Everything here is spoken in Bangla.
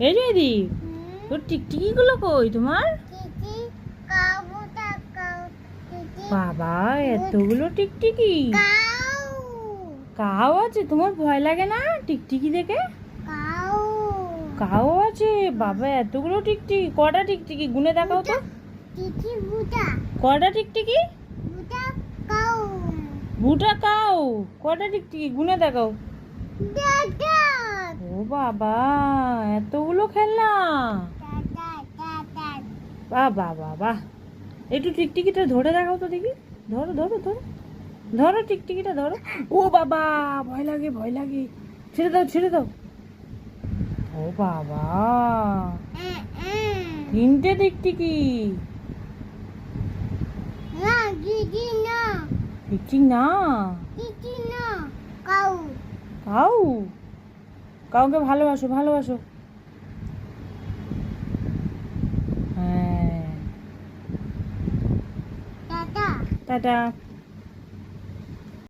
এই দিদি, তোর টিকটিকি গুলো কই তোমার? বাবা, এতগুলো টিকটিকি। কাউ আছে? তোমার ভয় লাগে না টিকটিকি দেখে? কাউ আছে? বাবা, এতগুলো টিকটিকি। কটা টিকটিকি গুনে দেখাও তো। কটা টিকটিকি? বুটা কাউ। কটা টিকটিকি গুনে দেখাও। ও বাবা, এতগুলো খেলনা। বাহ বাহ বাহ বাহ। একটু টিকটিকিটা ধরে দেখাও তো দেখি। ধরো ধরো ধরো ধরো, টিকটিকিটা ধরো। ও বাবা, ভয় লাগে ভয় লাগে। ছেড়ে দাও ছেড়ে দাও। ও বাবা, তিনটে টিকটিকি। টিকটিক না, কাউ। কাউকে ভালোবাসো ভালোবাসো। হ্যাঁ, টাটা।